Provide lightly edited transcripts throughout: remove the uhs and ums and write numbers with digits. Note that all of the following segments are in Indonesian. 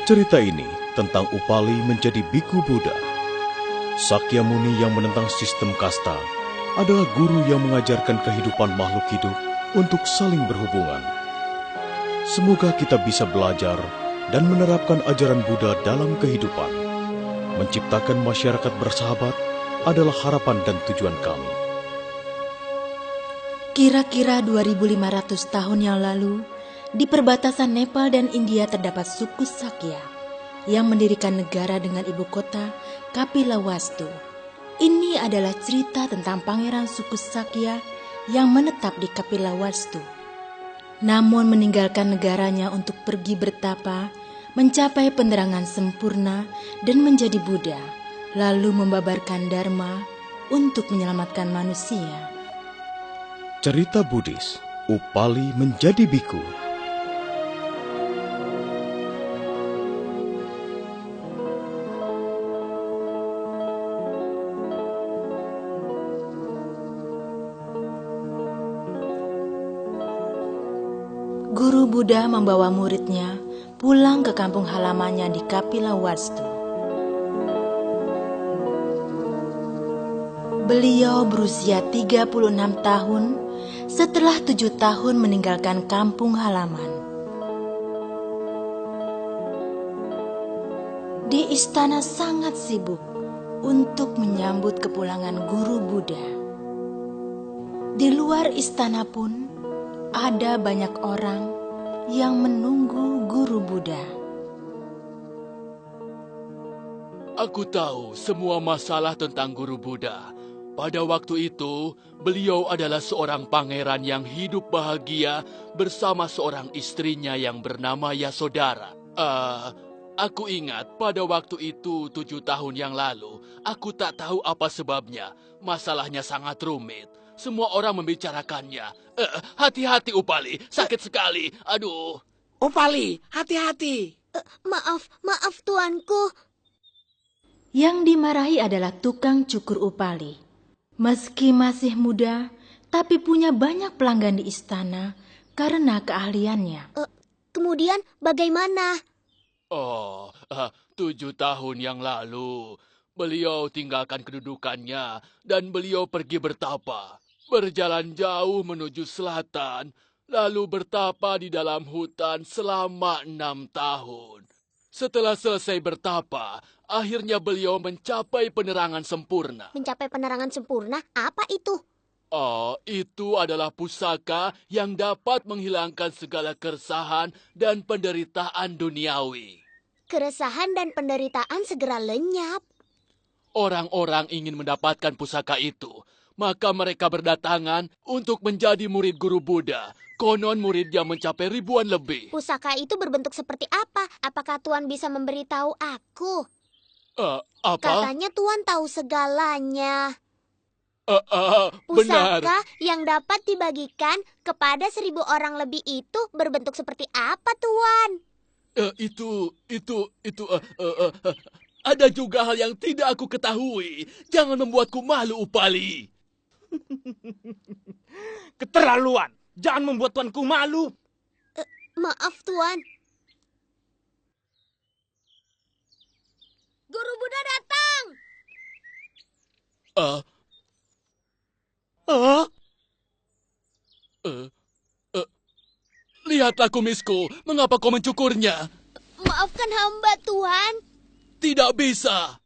Cerita ini tentang Upali menjadi biku Buddha. Sakyamuni yang menentang sistem kasta adalah guru yang mengajarkan kehidupan makhluk hidup untuk saling berhubungan. Semoga kita bisa belajar dan menerapkan ajaran Buddha dalam kehidupan. Menciptakan masyarakat bersahabat adalah harapan dan tujuan kami. Kira-kira 2500 tahun yang lalu, di perbatasan Nepal dan India terdapat suku Sakya yang mendirikan negara dengan ibu kota Kapilavastu. Ini adalah cerita tentang pangeran suku Sakya yang menetap di Kapilavastu. Namun meninggalkan negaranya untuk pergi bertapa, mencapai penerangan sempurna dan menjadi Buddha, lalu membabarkan Dharma untuk menyelamatkan manusia. Cerita Buddhis, Upali menjadi biku. Guru Buddha membawa muridnya pulang ke kampung halamannya di Kapilavastu. Beliau berusia 36 tahun setelah 7 tahun meninggalkan kampung halaman. Di istana sangat sibuk untuk menyambut kepulangan Guru Buddha. Di luar istana pun ada banyak orang yang menunggu Guru Buddha. Aku tahu semua masalah tentang Guru Buddha. Pada waktu itu, beliau adalah seorang pangeran yang hidup bahagia bersama seorang istrinya yang bernama Yasodhara. Aku ingat pada waktu itu 7 tahun yang lalu, aku tak tahu apa sebabnya. Masalahnya sangat rumit. Semua orang membicarakannya. Hati-hati Upali, sakit sekali. Aduh. Upali, hati-hati. Maaf tuanku. Yang dimarahi adalah tukang cukur Upali. Meski masih muda, tapi punya banyak pelanggan di istana karena keahliannya. Kemudian bagaimana? 7 tahun yang lalu, beliau tinggalkan kedudukannya dan beliau pergi bertapa. Berjalan jauh menuju selatan, lalu bertapa di dalam hutan selama 6 tahun. Setelah selesai bertapa, akhirnya beliau mencapai penerangan sempurna. Mencapai penerangan sempurna? Apa itu? Itu adalah pusaka yang dapat menghilangkan segala keresahan dan penderitaan duniawi. Keresahan dan penderitaan segera lenyap. Orang-orang ingin mendapatkan pusaka itu, maka mereka berdatangan untuk menjadi murid Guru Buddha. Konon muridnya mencapai ribuan lebih. Pusaka itu berbentuk seperti apa? Apakah Tuan bisa memberitahu aku? Apa? Katanya Tuan tahu segalanya. Benar. Pusaka yang dapat dibagikan kepada 1000 orang lebih itu berbentuk seperti apa, Tuan? Ada juga hal yang tidak aku ketahui. Jangan membuatku malu, Upali. Keterlaluan. Jangan membuat tuanku malu. Maaf, Tuan. Guru Buddha datang. Lihatlah kumisku. Mengapa kau mencukurnya? Maafkan hamba, Tuan. Tidak bisa.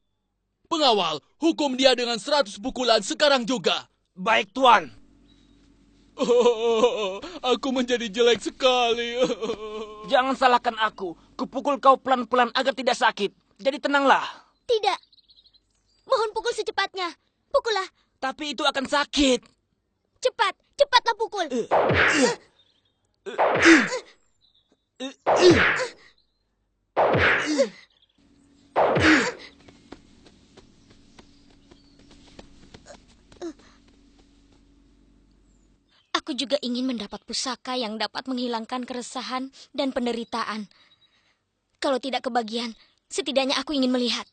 Pengawal, hukum dia dengan 100 pukulan sekarang juga. Baik, Tuan. Aku menjadi jelek sekali. Jangan salahkan aku. Kupukul kau pelan-pelan agar tidak sakit. Jadi tenanglah. Tidak. Mohon pukul secepatnya. Pukullah. Tapi itu akan sakit. Cepatlah pukul. Aku juga ingin mendapat pusaka yang dapat menghilangkan keresahan dan penderitaan. Kalau tidak kebagian, setidaknya aku ingin melihat.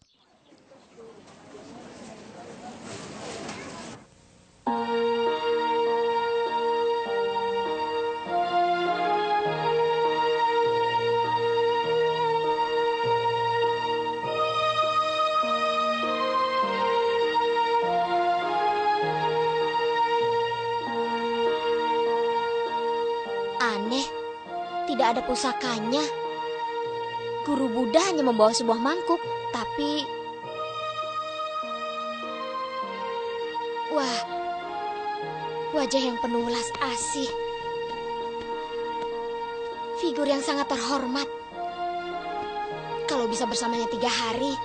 tidak ada pusakanya. Guru Buddha hanya membawa sebuah mangkuk, tapi... Wah, wajah yang penuh welas asih. Figur yang sangat terhormat. Kalau bisa bersamanya 3 hari,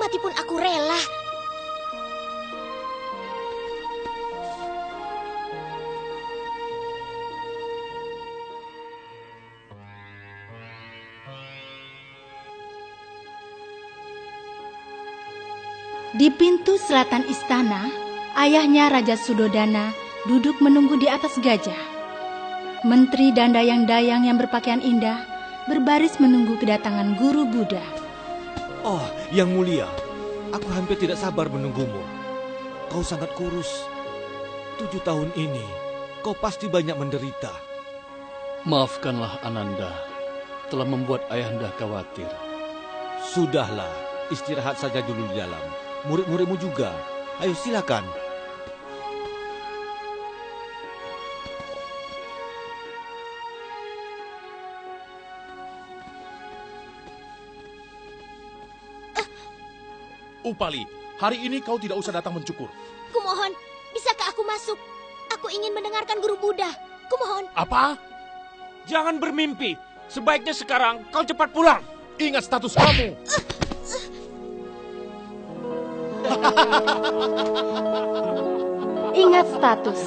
mati pun aku rela. Di pintu selatan istana, ayahnya Raja Sudodana duduk menunggu di atas gajah. Menteri dan dayang-dayang yang berpakaian indah berbaris menunggu kedatangan Guru Buddha. Oh, Yang Mulia, aku hampir tidak sabar menunggumu. Kau sangat kurus. 7 tahun ini, kau pasti banyak menderita. Maafkanlah Ananda, telah membuat ayahanda khawatir. Sudahlah, istirahat saja dulu di dalam. Murid-muridmu juga. Ayo silakan. Upali, hari ini kau tidak usah datang mencukur. Kumohon, bisakah aku masuk? Aku ingin mendengarkan Guru Buddha. Kumohon. Apa? Jangan bermimpi. Sebaiknya sekarang kau cepat pulang. Ingat status kamu. Ingat status.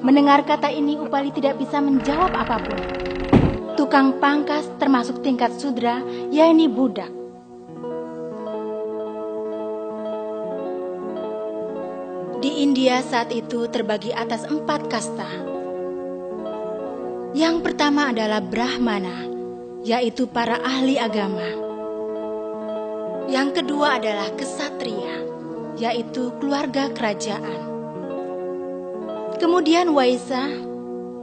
Mendengar kata ini Upali tidak bisa menjawab apapun. Tukang pangkas termasuk tingkat sudra, yakni budak. Di India saat itu terbagi atas 4 kasta. Yang pertama adalah Brahmana, yaitu para ahli agama. Yang kedua adalah Ksatria, yaitu keluarga kerajaan. Kemudian Waisya,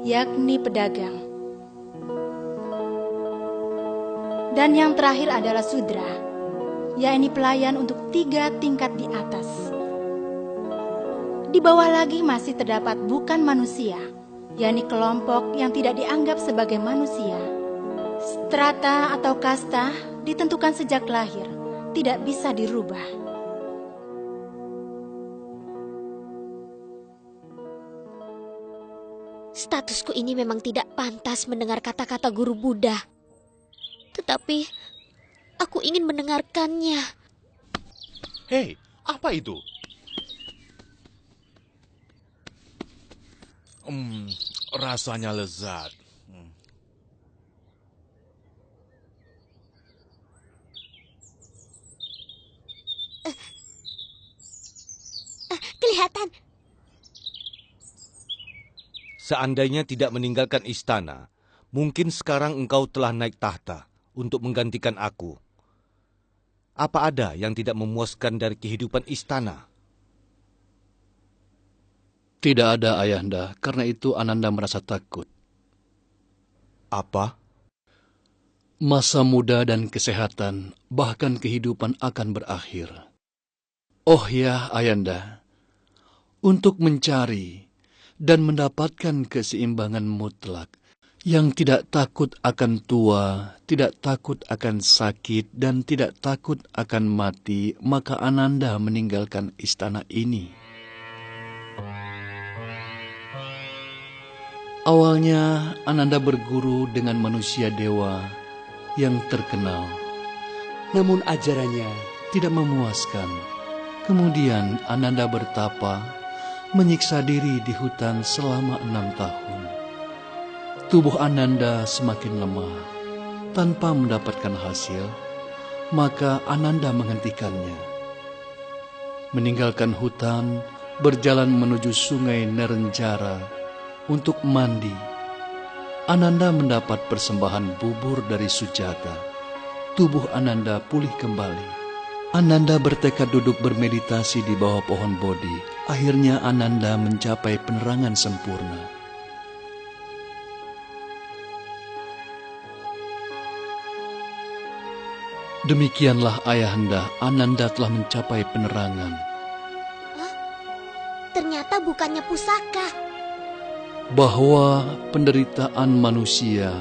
yakni pedagang. Dan yang terakhir adalah Sudra, yakni pelayan untuk 3 tingkat di atas. Di bawah lagi masih terdapat bukan manusia, yakni kelompok yang tidak dianggap sebagai manusia. Strata atau kasta ditentukan sejak lahir, tidak bisa dirubah. Statusku ini memang tidak pantas mendengar kata-kata Guru Buddha. Tetapi aku ingin mendengarkannya. Hei, apa itu? Rasanya lezat. Kelihatan. Seandainya tidak meninggalkan istana, mungkin sekarang engkau telah naik tahta untuk menggantikan aku. Apa ada yang tidak memuaskan dari kehidupan istana? Tidak ada, ayahanda. Karena itu Ananda merasa takut. Apa? Masa muda dan kesehatan, bahkan kehidupan akan berakhir. Oh ya, ayahanda, untuk mencari dan mendapatkan keseimbangan mutlak, yang tidak takut akan tua, tidak takut akan sakit, dan tidak takut akan mati, maka Ananda meninggalkan istana ini. Awalnya Ananda berguru dengan manusia dewa yang terkenal. Namun ajarannya tidak memuaskan. Kemudian Ananda bertapa, menyiksa diri di hutan selama 6 tahun. Tubuh Ananda semakin lemah. Tanpa mendapatkan hasil, maka Ananda menghentikannya. Meninggalkan hutan, berjalan menuju sungai Nerenjara untuk mandi. Ananda mendapat persembahan bubur dari Sujata. Tubuh Ananda pulih kembali. Ananda bertekad duduk bermeditasi di bawah pohon Bodhi. Akhirnya Ananda mencapai penerangan sempurna. Demikianlah ayahanda, Ananda telah mencapai penerangan. Ternyata bukannya pusaka. bahwa penderitaan manusia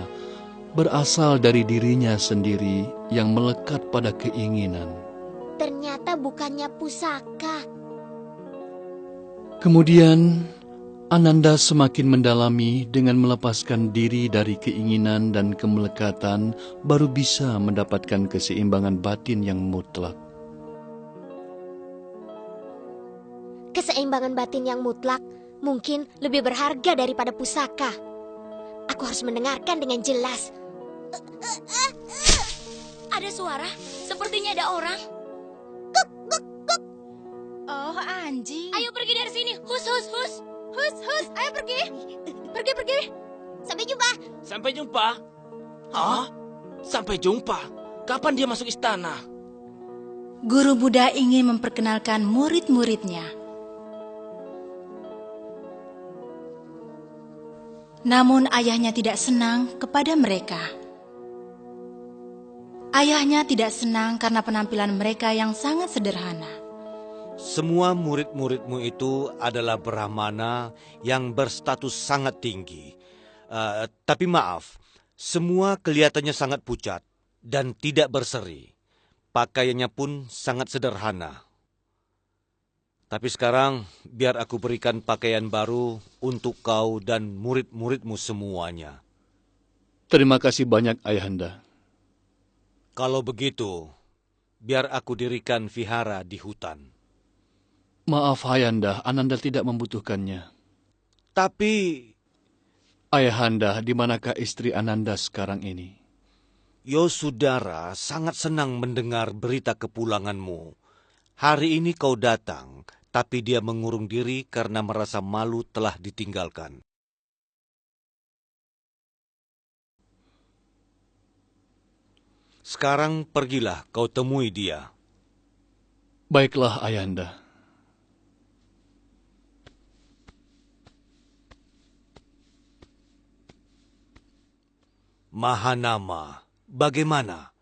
berasal dari dirinya sendiri yang melekat pada keinginan. Ternyata bukannya pusaka. Kemudian Ananda semakin mendalami dengan melepaskan diri dari keinginan dan kemelekatan, baru bisa mendapatkan keseimbangan batin yang mutlak. Keseimbangan batin yang mutlak mungkin lebih berharga daripada pusaka. Aku harus mendengarkan dengan jelas. Ada suara, sepertinya ada orang. Oh, anjing. Ayo pergi dari sini, hus, hus, hus. Hus, ayo pergi. Pergi. Sampai jumpa. Sampai jumpa. Hah? Sampai jumpa? Kapan dia masuk istana? Guru Buddha ingin memperkenalkan murid-muridnya. Namun ayahnya tidak senang kepada mereka. Ayahnya tidak senang karena penampilan mereka yang sangat sederhana. Semua murid-muridmu itu adalah Brahmana yang berstatus sangat tinggi. Tapi maaf, semua kelihatannya sangat pucat dan tidak berseri. Pakaiannya pun sangat sederhana. Tapi sekarang, biar aku berikan pakaian baru untuk kau dan murid-muridmu semuanya. Terima kasih banyak, Ayahanda. Kalau begitu, biar aku dirikan vihara di hutan. Maaf, Ayahanda, Ananda tidak membutuhkannya. Tapi, Ayahanda, di manakah istri Ananda sekarang ini? Yosudara sangat senang mendengar berita kepulanganmu. Hari ini kau datang, tapi dia mengurung diri karena merasa malu telah ditinggalkan. Sekarang pergilah kau temui dia. Baiklah, Ayahanda. Mahanama, bagaimana?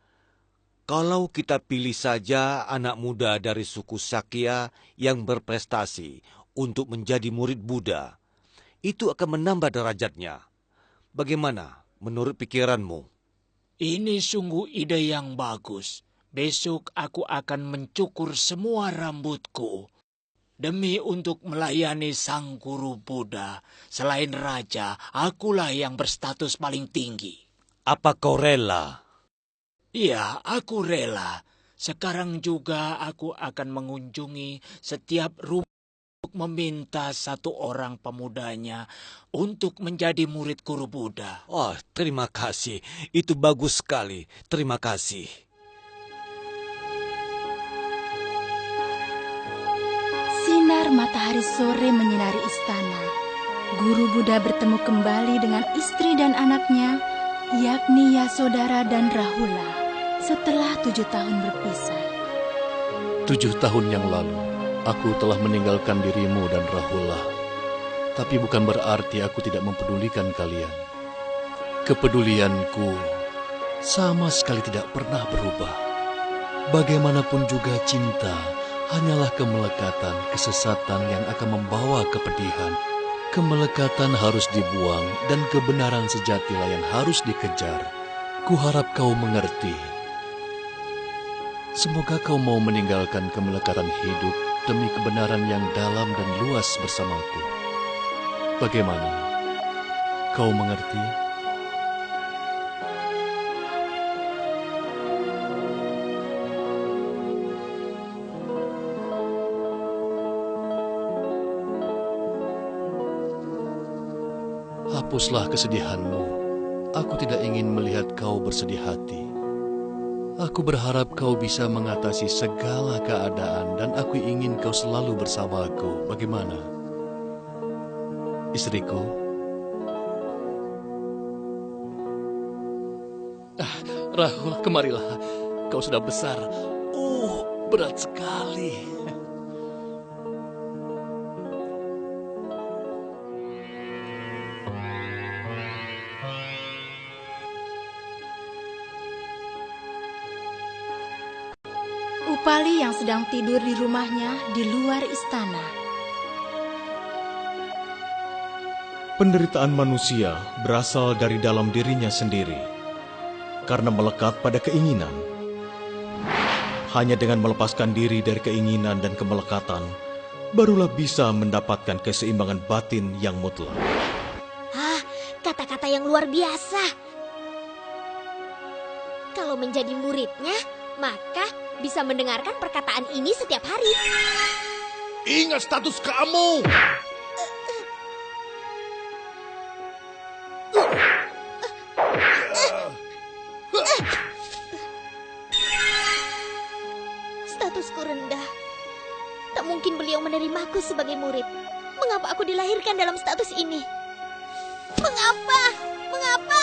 Kalau kita pilih saja anak muda dari suku Sakya yang berprestasi untuk menjadi murid Buddha, itu akan menambah derajatnya. Bagaimana menurut pikiranmu? Ini sungguh ide yang bagus. Besok aku akan mencukur semua rambutku. Demi untuk melayani sang guru Buddha, selain raja, akulah yang berstatus paling tinggi. Apa kau rela? Iya, aku rela. Sekarang juga aku akan mengunjungi setiap rumah untuk meminta satu orang pemudanya untuk menjadi murid guru Buddha. Oh, terima kasih. Itu bagus sekali. Terima kasih. Sinar matahari sore menyinari istana. Guru Buddha bertemu kembali dengan istri dan anaknya, yakni Yasodhara dan Rahula, setelah 7 tahun berpisah. 7 tahun yang lalu, aku telah meninggalkan dirimu dan Rahula. Tapi bukan berarti aku tidak mempedulikan kalian. Kepedulianku sama sekali tidak pernah berubah. Bagaimanapun juga cinta hanyalah kemelekatan, kesesatan yang akan membawa kepedihan. Kemelekatan harus dibuang dan kebenaran sejatilah yang harus dikejar. Kuharap kau mengerti. Semoga kau mau meninggalkan kemelekatan hidup demi kebenaran yang dalam dan luas bersamaku. Bagaimana? Kau mengerti? Hapuslah kesedihanmu. Aku tidak ingin melihat kau bersedih hati. Aku berharap kau bisa mengatasi segala keadaan dan aku ingin kau selalu bersamaku. Bagaimana? Istriku? Rahul, kemarilah. Kau sudah besar. Berat sekali. Upali yang sedang tidur di rumahnya di luar istana. penderitaan manusia berasal dari dalam dirinya sendiri, karena melekat pada keinginan. Hanya dengan melepaskan diri dari keinginan dan kemelekatan, barulah bisa mendapatkan keseimbangan batin yang mutlak. Kata-kata yang luar biasa. Kalau menjadi muridnya, maka bisa mendengarkan perkataan ini setiap hari. Ingat status kamu. Statusku rendah. Tak mungkin beliau menerimaku sebagai murid. Mengapa aku dilahirkan dalam status ini? Mengapa? Mengapa?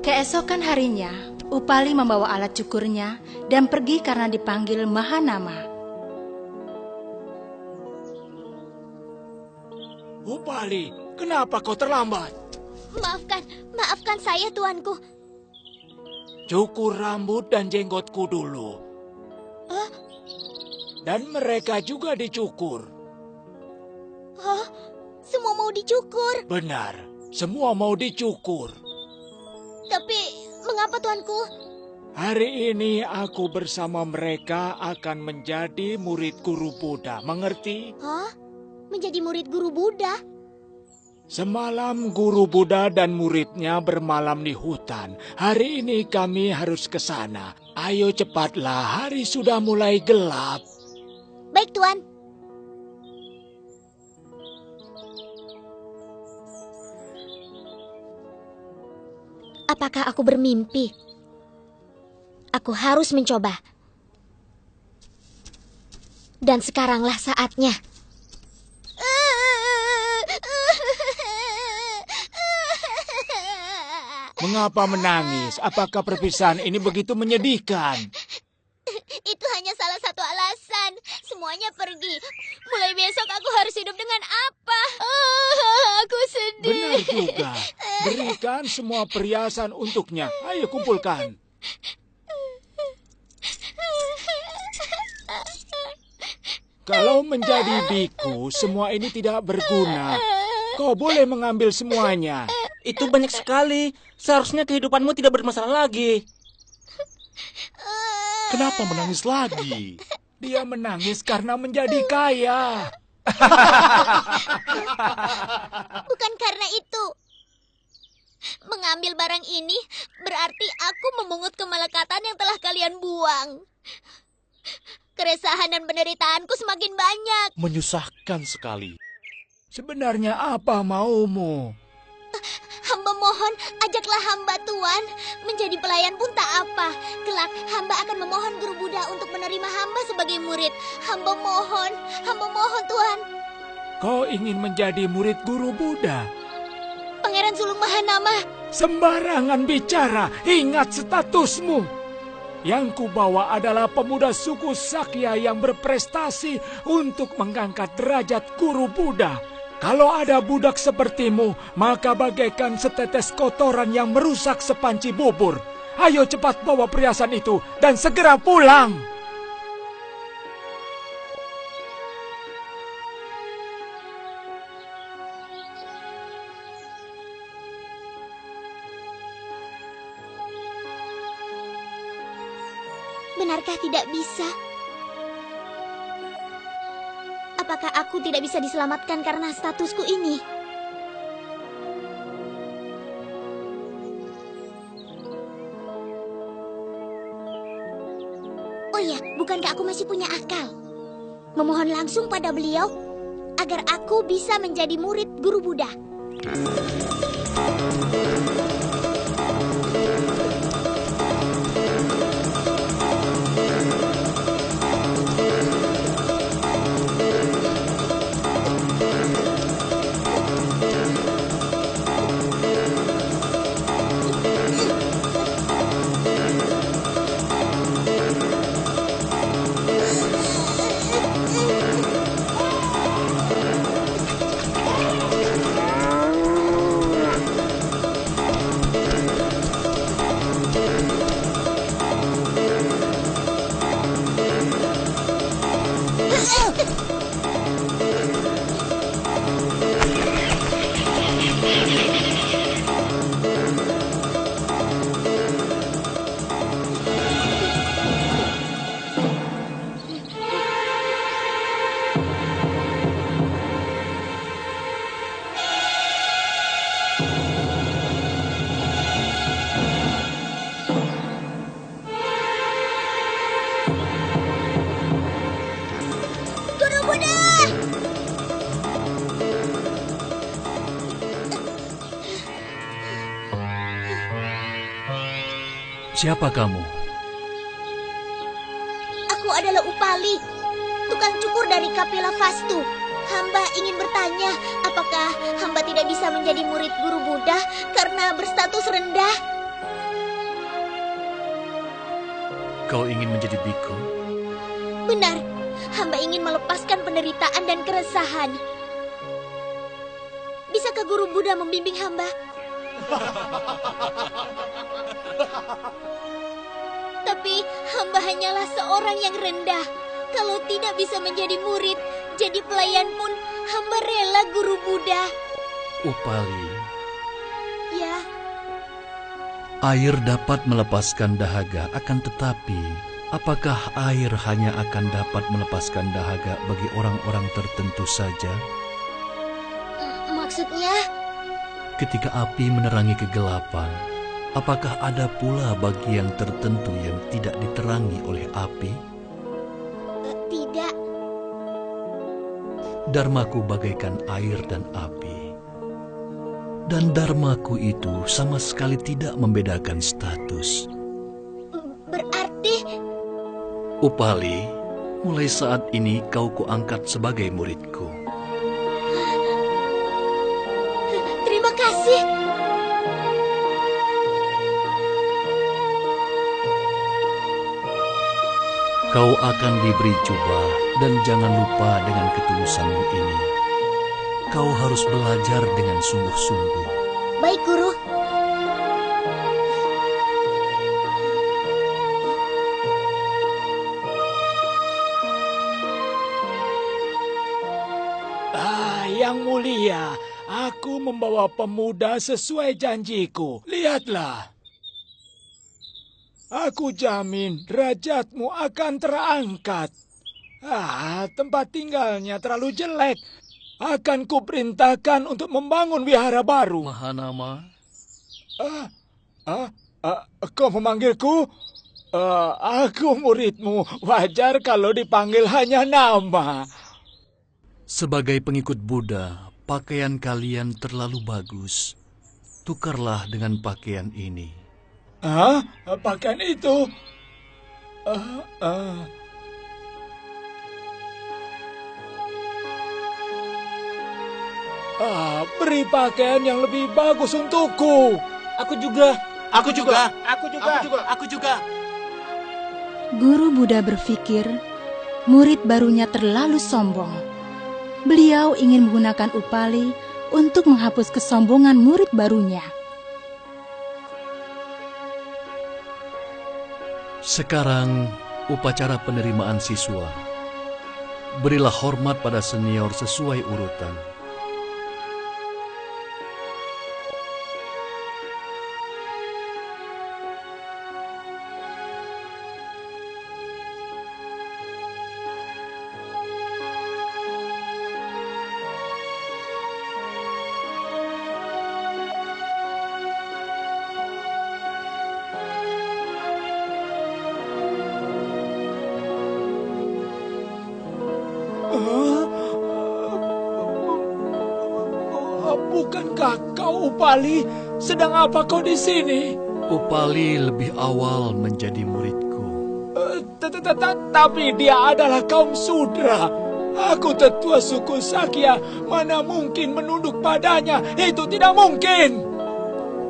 Keesokan harinya, Upali membawa alat cukurnya dan pergi karena dipanggil Mahanama. Upali, kenapa kau terlambat? Maafkan saya, tuanku. Cukur rambut dan jenggotku dulu. Dan mereka juga dicukur. Semua mau dicukur. Benar, semua mau dicukur. Tapi, mengapa, tuanku? Hari ini aku bersama mereka akan menjadi murid guru Buddha, mengerti? Menjadi murid guru Buddha? Semalam guru Buddha dan muridnya bermalam di hutan. Hari ini kami harus ke sana. Ayo cepatlah, hari sudah mulai gelap. Baik, Tuan. Apakah aku bermimpi? Aku harus mencoba. Dan sekaranglah saatnya. Mengapa menangis? Apakah perpisahan ini begitu menyedihkan? Itu hanya salah satu alasan. Semuanya pergi. Mulai besok aku harus hidup dengan apa? Aku sedih. Benar juga. Berikan semua perhiasan untuknya. Ayo kumpulkan. Kalau menjadi biku, semua ini tidak berguna. Kau boleh mengambil semuanya. Itu banyak sekali. Seharusnya kehidupanmu tidak bermasalah lagi. Kenapa menangis lagi? Dia menangis karena menjadi kaya. Bukan karena itu. Mengambil barang ini berarti aku memungut kemelekatan yang telah kalian buang. Keresahan dan penderitaanku semakin banyak. Menyusahkan sekali. Sebenarnya apa maumu? Hamba mohon, ajaklah hamba, Tuan. Menjadi pelayan pun tak apa. Kelak, hamba akan memohon guru Buddha untuk menerima hamba sebagai murid. Hamba mohon, Tuan. Kau ingin menjadi murid guru Buddha? Pangeran Sulung Mahanama. Sembarangan bicara, ingat statusmu. Yang kubawa adalah pemuda suku Sakya yang berprestasi untuk mengangkat derajat guru Buddha. Kalau ada budak sepertimu, maka bagaikan setetes kotoran yang merusak sepanci bubur. Ayo cepat bawa perhiasan itu dan segera pulang. Benarkah tidak bisa? Apakah aku tidak bisa diselamatkan karena statusku ini? Oh iya, bukankah aku masih punya akal? Memohon langsung pada beliau agar aku bisa menjadi murid guru Buddha. Siapa kamu? Aku adalah Upali, tukang cukur dari Kapila Vastu. Hamba ingin bertanya, apakah hamba tidak bisa menjadi murid guru Buddha karena berstatus rendah? Kau ingin menjadi biku? Benar, hamba ingin melepaskan penderitaan dan keresahan. Bisakah guru Buddha membimbing hamba? Tapi hamba hanyalah seorang yang rendah. Kalau tidak bisa menjadi murid, jadi pelayan pun hamba rela guru Buddha. Upali. Ya. Air dapat melepaskan dahaga, akan tetapi apakah air hanya akan dapat melepaskan dahaga bagi orang-orang tertentu saja? Maksudnya? Ketika api menerangi kegelapan, apakah ada pula bagian tertentu yang tidak diterangi oleh api? Tidak. Dharmaku bagaikan air dan api. Dan dharmaku itu sama sekali tidak membedakan status. Berarti? Upali, mulai saat ini kau kuangkat sebagai muridku. Terima kasih. Kau akan diberi jubah dan jangan lupa dengan ketulusanmu ini. Kau harus belajar dengan sungguh-sungguh. Baik, Guru. Yang mulia, aku membawa pemuda sesuai janjiku. Lihatlah. Aku jamin derajatmu akan terangkat. Tempat tinggalnya terlalu jelek. Akan kuperintahkan untuk membangun wihara baru. Mahanama? Kau memanggilku? Aku muridmu. Wajar kalau dipanggil hanya nama. Sebagai pengikut Buddha, pakaian kalian terlalu bagus. Tukarlah dengan pakaian ini. Pakaian itu? Beri pakaian yang lebih bagus untukku. Aku juga. Aku juga. Aku juga. Aku juga. Aku juga. Guru Buddha berpikir murid barunya terlalu sombong. Beliau ingin menggunakan Upali untuk menghapus kesombongan murid barunya. Sekarang, upacara penerimaan siswa. Berilah hormat pada senior sesuai urutan. Bukankah kau Upali? Sedang apa kau di sini? Upali lebih awal menjadi muridku. Tapi dia adalah kaum Sudra. Aku tetua suku Sakya. Mana mungkin menunduk padanya? Itu tidak mungkin.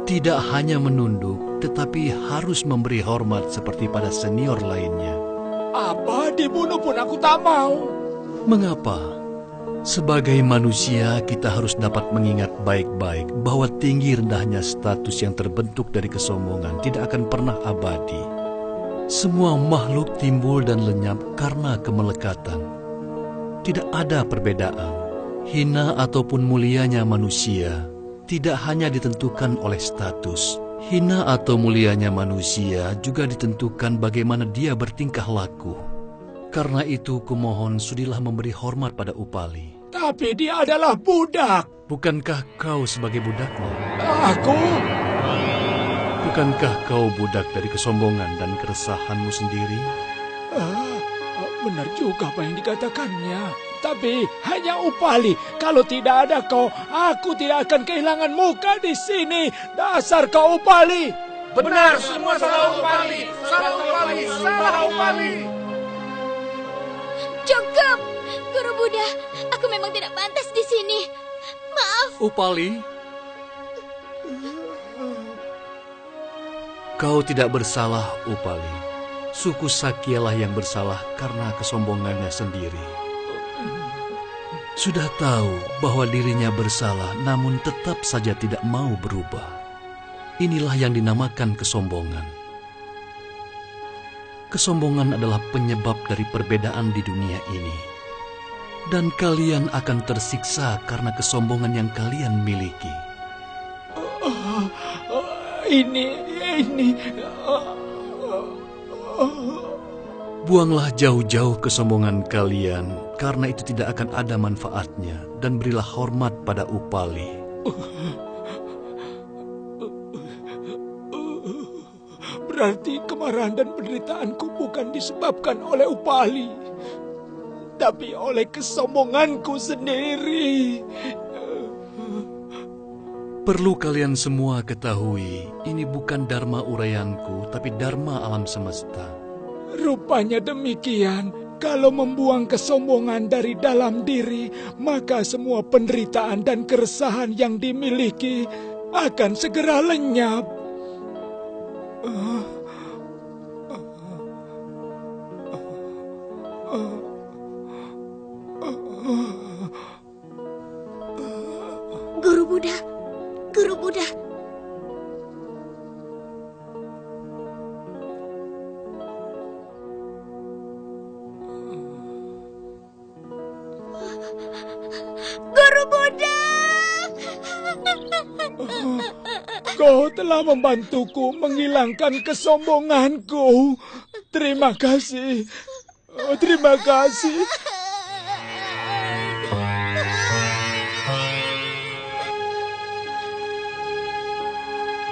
Tidak hanya menunduk, tetapi harus memberi hormat seperti pada senior lainnya. Apa? Dibunuh pun aku tak mau. Mengapa? Sebagai manusia, kita harus dapat mengingat baik-baik bahwa tinggi rendahnya status yang terbentuk dari kesombongan tidak akan pernah abadi. Semua makhluk timbul dan lenyap karena kemelekatan. Tidak ada perbedaan. Hina ataupun mulianya manusia tidak hanya ditentukan oleh status. Hina atau mulianya manusia juga ditentukan bagaimana dia bertingkah laku. Karena itu, kumohon sudilah memberi hormat pada Upali. Tapi dia adalah budak. Bukankah kau sebagai budaknya? Aku? Bukankah kau budak dari kesombongan dan keresahanmu sendiri? Benar juga apa yang dikatakannya. Tapi hanya Upali. Kalau tidak ada kau, aku tidak akan kehilangan muka di sini. Dasar kau Upali. Benar, semua salah Upali. Salah Upali, salah Upali. Cukup, Guru Buddha. Aku memang tidak pantas di sini. Maaf. Upali, kau tidak bersalah, Upali. Suku Sakyalah yang bersalah karena kesombongannya sendiri. Sudah tahu bahwa dirinya bersalah, namun tetap saja tidak mau berubah. Inilah yang dinamakan kesombongan. Kesombongan adalah penyebab dari perbedaan di dunia ini. Dan kalian akan tersiksa karena kesombongan yang kalian miliki. Buanglah jauh-jauh kesombongan kalian, karena itu tidak akan ada manfaatnya, dan berilah hormat pada Upali. Berarti kemarahan dan penderitaanku bukan disebabkan oleh Upali, tapi oleh kesombonganku sendiri. Perlu kalian semua ketahui, ini bukan dharma uraianku, tapi dharma alam semesta. Rupanya demikian. Kalau membuang kesombongan dari dalam diri, maka semua penderitaan dan keresahan yang dimiliki akan segera lenyap. Guru Buddha, Guru Buddha. Guru Buddha. Kau telah membantuku menghilangkan kesombonganku. Terima kasih. Terima kasih.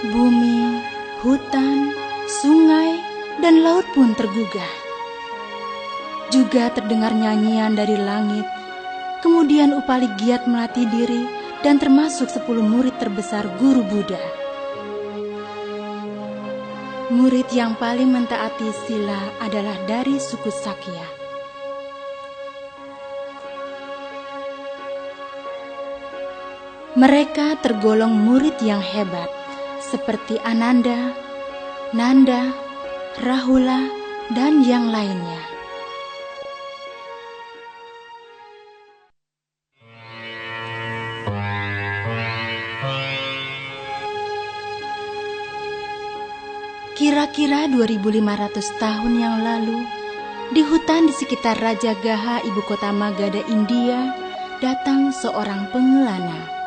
Bumi, hutan, sungai, dan laut pun tergugah. Juga terdengar nyanyian dari langit. Kemudian Upali giat melatih diri dan termasuk 10 murid terbesar Guru Buddha. Murid yang paling mentaati sila adalah dari suku Sakya. Mereka tergolong murid yang hebat, seperti Ananda, Nanda, Rahula, dan yang lainnya. Kira-kira 2500 tahun yang lalu, di hutan di sekitar Raja Gaha, ibu kota Magadha, India, datang seorang pengelana.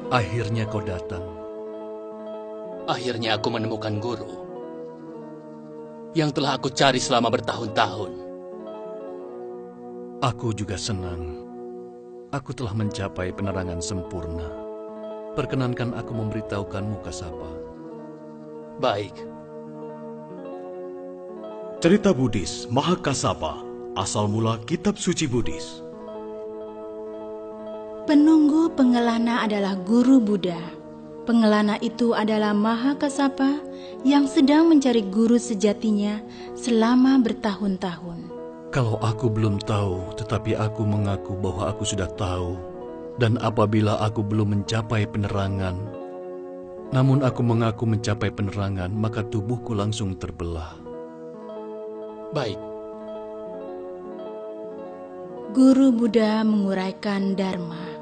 Akhirnya kau datang. Akhirnya aku menemukan guru yang telah aku cari selama bertahun-tahun. Aku juga senang. Aku telah mencapai penerangan sempurna. Perkenankan aku memberitahukanmu, Kasapa. Baik. Cerita Buddhis Mahakasapa, asal mula kitab suci Buddhis. Penunggu pengelana adalah Guru Buddha. Pengelana itu adalah Mahakasapa yang sedang mencari guru sejatinya selama bertahun-tahun. Kalau aku belum tahu, tetapi aku mengaku bahwa aku sudah tahu. Dan apabila aku belum mencapai penerangan, namun aku mengaku mencapai penerangan, maka tubuhku langsung terbelah. Baik. Guru Buddha menguraikan Dharma.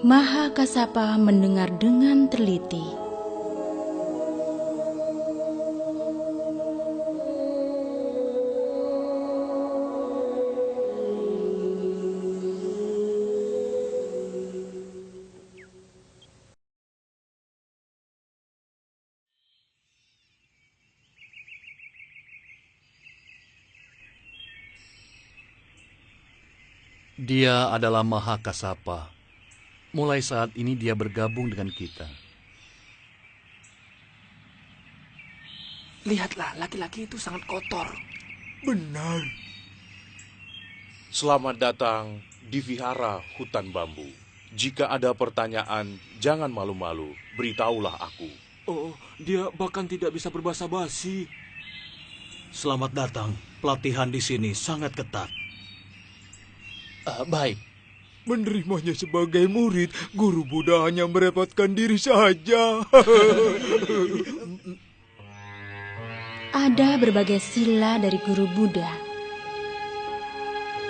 Mahakasapa mendengar dengan teliti. Dia adalah Mahakasapa. Mulai saat ini dia bergabung dengan kita. Lihatlah, laki-laki itu sangat kotor. Benar. Selamat datang di Vihara Hutan Bambu. Jika ada pertanyaan, jangan malu-malu. Beritahulah aku. Oh, dia bahkan tidak bisa berbahasa basi. Selamat datang. Pelatihan di sini sangat ketat. Baik. Menerimanya sebagai murid, Guru Buddha hanya merepotkan diri saja. Ada berbagai sila dari Guru Buddha.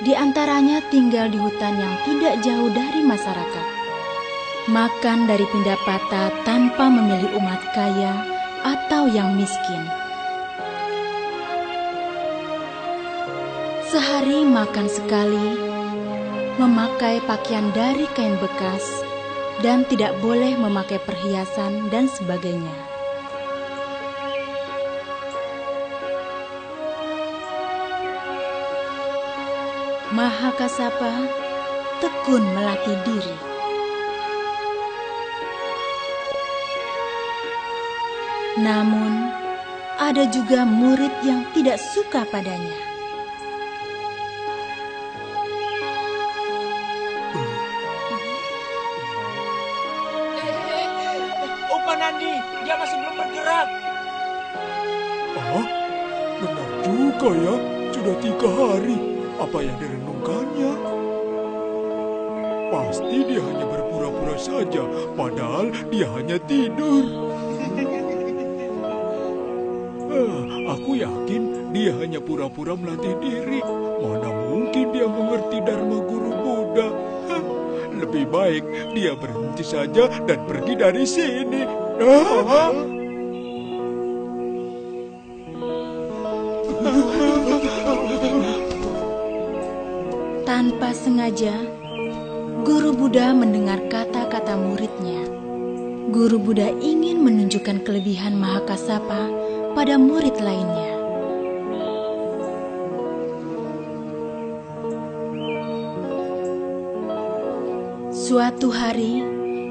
Di antaranya tinggal di hutan yang tidak jauh dari masyarakat. Makan dari pindapata tanpa memilih umat kaya atau yang miskin. Sehari makan sekali, memakai pakaian dari kain bekas, dan tidak boleh memakai perhiasan dan sebagainya. Mahakasapa tekun melatih diri. Namun, ada juga murid yang tidak suka padanya. Nandi, dia masih belum bergerak. Ah, benar juga ya. Sudah 3 hari. Apa yang direnungkannya? Pasti dia hanya berpura-pura saja, padahal dia hanya tidur. Aku yakin dia hanya pura-pura melatih diri. Mana mungkin dia mengerti Dharma Guru Buddha. Lebih baik dia berhenti saja dan pergi dari sini. Tanpa sengaja, Guru Buddha mendengar kata-kata muridnya. Guru Buddha ingin menunjukkan kelebihan Mahakasapa pada murid lainnya. Suatu hari,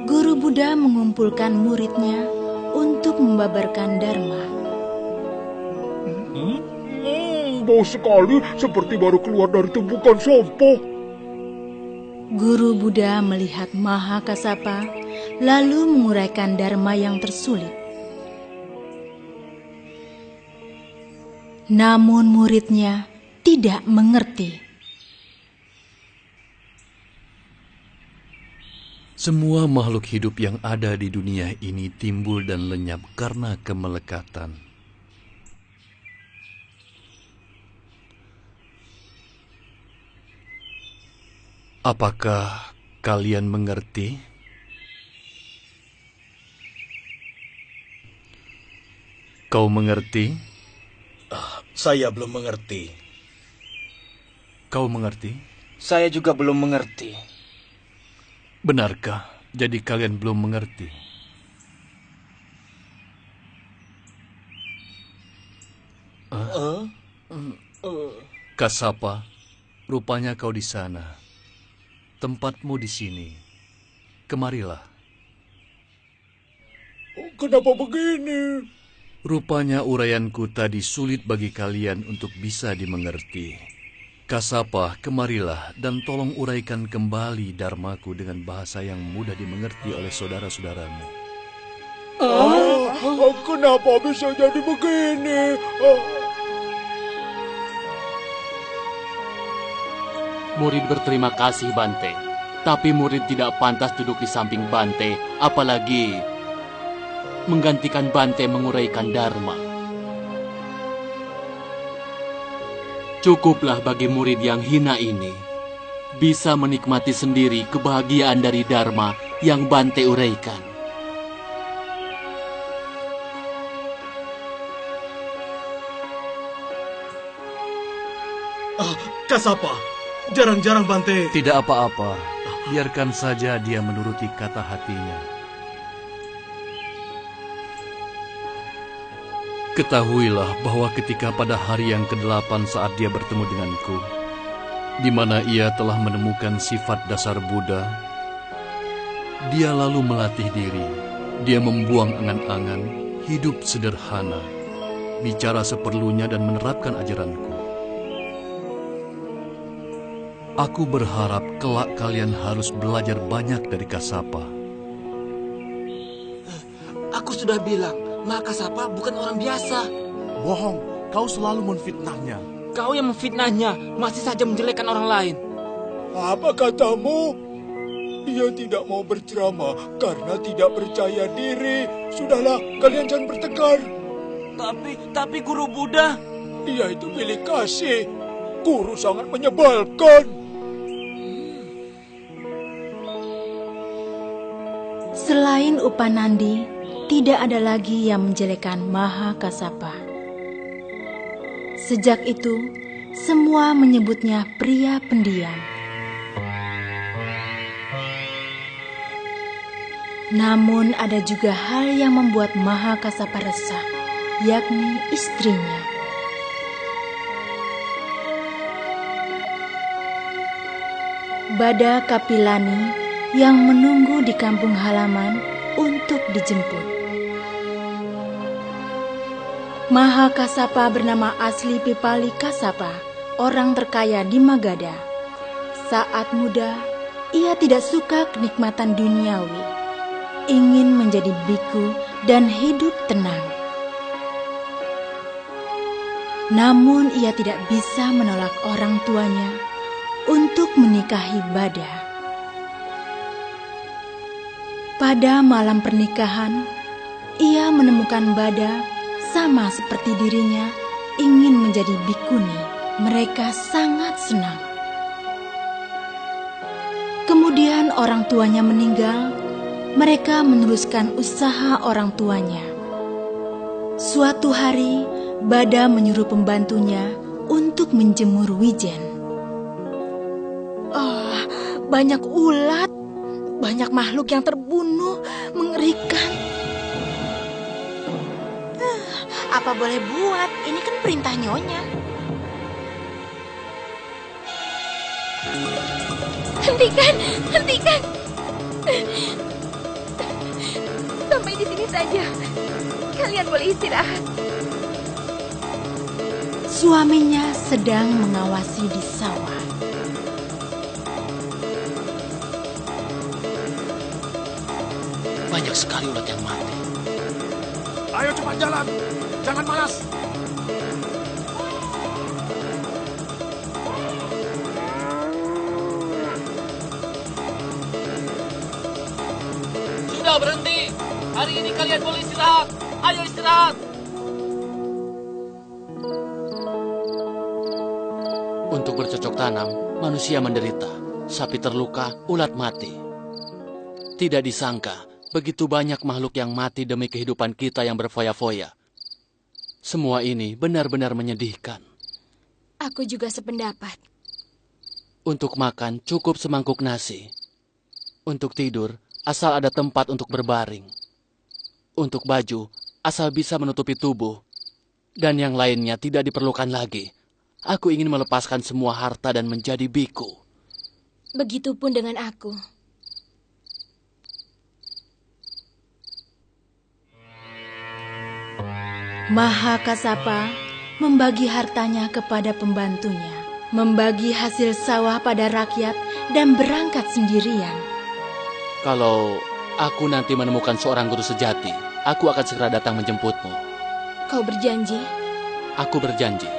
Guru Buddha mengumpulkan muridnya untuk membabarkan Dharma. Bau sekali, seperti baru keluar dari tumpukan sampah. Guru Buddha melihat Mahakasapa, lalu menguraikan Dharma yang tersulit. Namun muridnya tidak mengerti. Semua makhluk hidup yang ada di dunia ini timbul dan lenyap karena kemelekatan. Apakah kalian mengerti? Kau mengerti? Saya belum mengerti. Kau mengerti? Saya juga belum mengerti. Benarkah? Jadi kalian belum mengerti? Kasapa, rupanya kau di sana. Tempatmu di sini. Kemarilah. Kenapa begini? Rupanya uraianku tadi sulit bagi kalian untuk bisa dimengerti. Kasapa, kemarilah dan tolong uraikan kembali dharmaku dengan bahasa yang mudah dimengerti oleh saudara-saudaramu. Kenapa bisa jadi begini? Murid berterima kasih, Bante. Tapi murid tidak pantas duduk di samping Bante, apalagi menggantikan Bante menguraikan Dharma. Cukuplah bagi murid yang hina ini bisa menikmati sendiri kebahagiaan dari Dharma yang Bante uraikan. Kasapa, jarang-jarang Bante. Tidak apa-apa, biarkan saja dia menuruti kata hatinya. Ketahuilah bahwa ketika pada hari yang ke-8 saat dia bertemu denganku, di mana ia telah menemukan sifat dasar Buddha, dia lalu melatih diri. Dia membuang angan-angan, hidup sederhana, bicara seperlunya dan menerapkan ajaranku. Aku berharap kelak kalian harus belajar banyak dari Kasapa. Aku sudah bilang, Kasapa bukan orang biasa. Bohong, kau selalu menfitnahnya. Kau yang memfitnahnya, masih saja menjelekkan orang lain. Apa katamu? Dia tidak mau berceramah karena tidak percaya diri. Sudahlah, kalian jangan bertengkar. Tapi Guru Buddha... Dia itu pilih kasih. Guru sangat menyebalkan. Selain Upanandi, tidak ada lagi yang menjelekkan Mahakasapa. Sejak itu, semua menyebutnya pria pendiam. Namun ada juga hal yang membuat Mahakasapa resah, yakni istrinya. Bada Kapilani yang menunggu di kampung halaman untuk dijemput. Mahakasapa bernama asli Pipali Kasapa, orang terkaya di Magadha. Saat muda, ia tidak suka kenikmatan duniawi, ingin menjadi biku dan hidup tenang. Namun ia tidak bisa menolak orang tuanya untuk menikahi Bada. Pada malam pernikahan, ia menemukan Bada sama seperti dirinya ingin menjadi bikuni. Mereka sangat senang. Kemudian orang tuanya meninggal, mereka meneruskan usaha orang tuanya. Suatu hari, Bada menyuruh pembantunya untuk menjemur wijen. Banyak ulat, banyak makhluk yang terbunuh, mengerikan. Apa boleh buat, ini kan perintah nyonya. Hentikan! Sampai di sini saja. Kalian boleh istirahat. Suaminya sedang mengawasi di sawah. Banyak sekali ulat yang mati. Ayo cepat jalan, jangan malas. Sudah berhenti. Hari ini kalian boleh istirahat. Ayo istirahat. Untuk bercocok tanam, manusia menderita. Sapi terluka, ulat mati. Tidak disangka, begitu banyak makhluk yang mati demi kehidupan kita yang berfoya-foya. Semua ini benar-benar menyedihkan. Aku juga sependapat. Untuk makan, cukup semangkuk nasi. Untuk tidur, asal ada tempat untuk berbaring. Untuk baju, asal bisa menutupi tubuh. Dan yang lainnya tidak diperlukan lagi. Aku ingin melepaskan semua harta dan menjadi biku. Begitupun dengan aku. Mahakasapa membagi hartanya kepada pembantunya, membagi hasil sawah pada rakyat, dan berangkat sendirian. Kalau aku nanti menemukan seorang guru sejati, aku akan segera datang menjemputmu. Kau berjanji? Aku berjanji.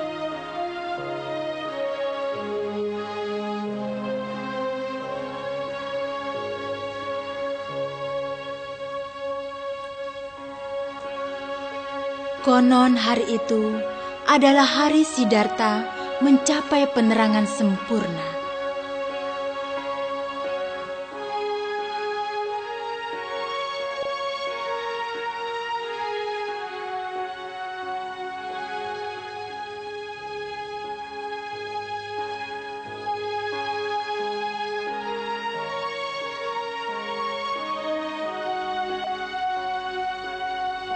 Konon hari itu adalah hari Siddhartha mencapai penerangan sempurna.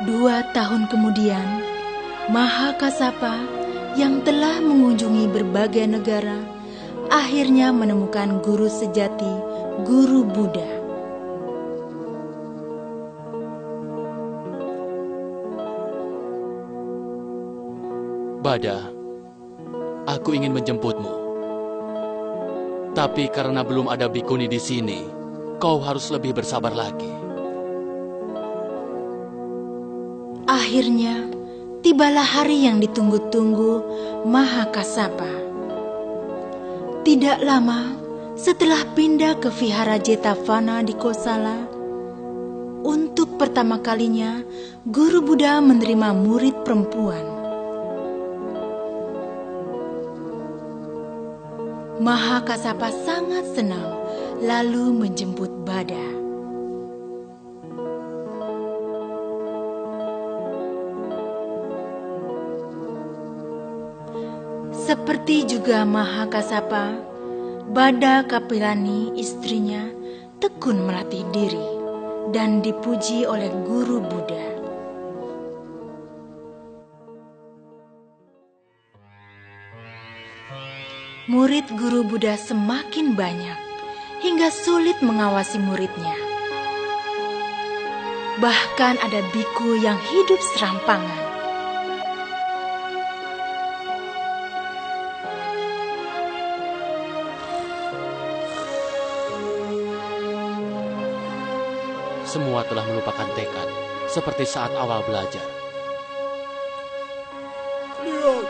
2 tahun kemudian, Mahakasapa yang telah mengunjungi berbagai negara akhirnya menemukan guru sejati, Guru Buddha. Bada, aku ingin menjemputmu. Tapi karena belum ada bikuni di sini, kau harus lebih bersabar lagi. Akhirnya, tibalah hari yang ditunggu-tunggu Mahakasapa. Tidak lama setelah pindah ke Vihara Jetavana di Kosala, untuk pertama kalinya Guru Buddha menerima murid perempuan. Mahakasapa sangat senang, lalu menjemput Bada. Seperti juga Mahakasapa, Bada Kapilani istrinya tekun melatih diri dan dipuji oleh Guru Buddha. Murid Guru Buddha semakin banyak hingga sulit mengawasi muridnya. Bahkan ada biku yang hidup serampangan. Semua telah melupakan tekad, seperti saat awal belajar. Lihat,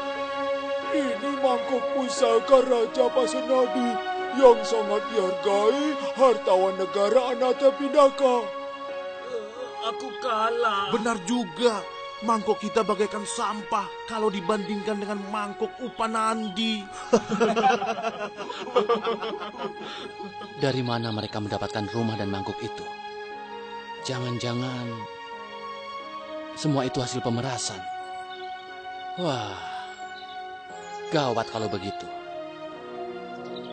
ini mangkuk pusaka Raja Pasenadi yang sangat dihargai hartawan negara Anata Pindaka. Aku kalah. Benar juga, mangkok kita bagaikan sampah kalau dibandingkan dengan mangkok Upanandi. Dari mana mereka mendapatkan rumah dan mangkuk itu? Jangan-jangan semua itu hasil pemerasan. Wah, gawat kalau begitu.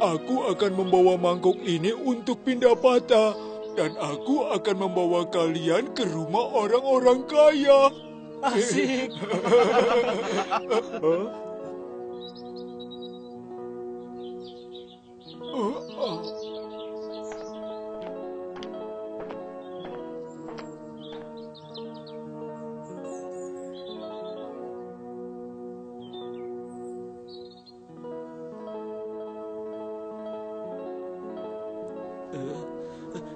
Aku akan membawa mangkuk ini untuk pindah patah, dan aku akan membawa kalian ke rumah orang-orang kaya. Asik.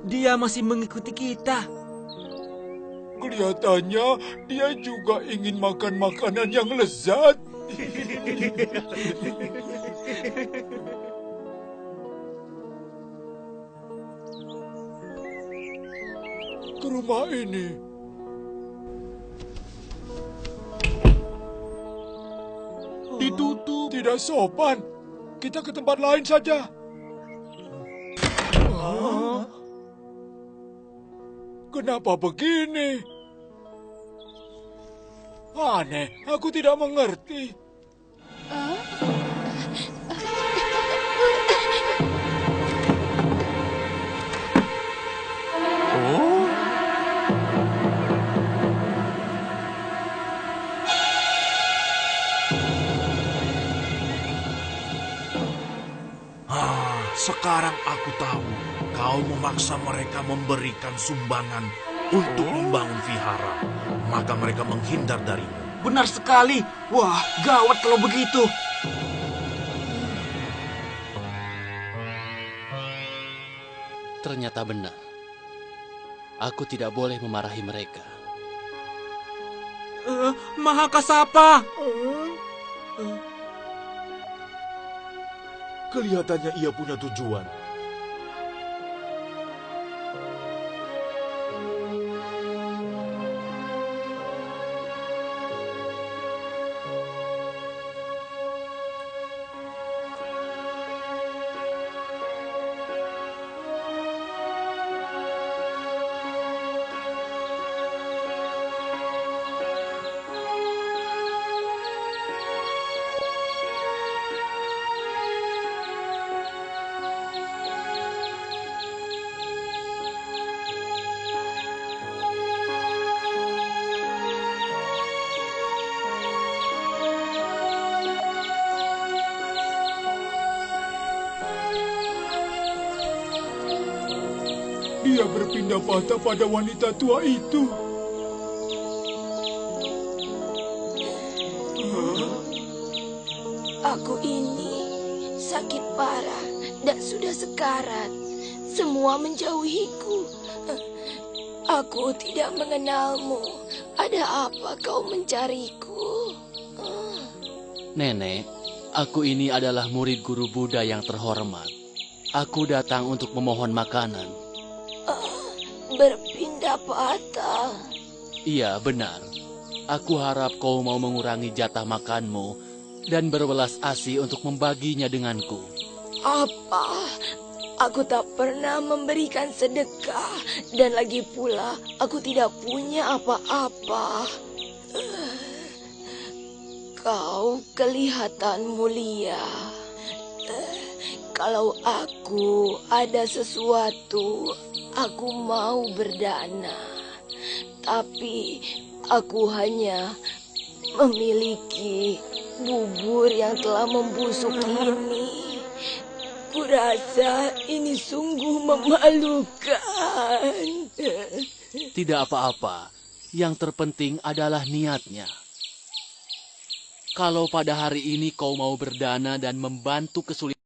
Dia masih mengikuti kita. Kelihatannya dia juga ingin makan makanan yang lezat. Ke rumah ini. Ditutup. Tidak sopan. Kita ke tempat lain saja. Kenapa begini? Aneh, aku tidak mengerti. Sekarang aku tahu kau memaksa mereka memberikan sumbangan untuk membangun vihara. Maka mereka menghindar darimu. Benar sekali. Wah, gawat kalau begitu. Ternyata benar. Aku tidak boleh memarahi mereka. Mahakasapa. Kelihatannya ia punya tujuan. berpindah patah pada wanita tua itu. Aku ini sakit parah dan sudah sekarat. Semua menjauhiku. Aku tidak mengenalmu. Ada apa kau mencariku? Nenek, aku ini adalah murid guru Buddha yang terhormat. Aku datang untuk memohon makanan. Berpindah patah. Iya, benar. Aku harap kau mau mengurangi jatah makanmu dan berwelas asih untuk membaginya denganku. Apa? Aku tak pernah memberikan sedekah, dan lagi pula aku tidak punya apa-apa. Kau kelihatan mulia. Kalau aku ada sesuatu, aku mau berdana. Tapi aku hanya memiliki bubur yang telah membusuk ini. Kurasa ini sungguh memalukan. Tidak apa-apa. Yang terpenting adalah niatnya. Kalau pada hari ini kau mau berdana dan membantu kesulitan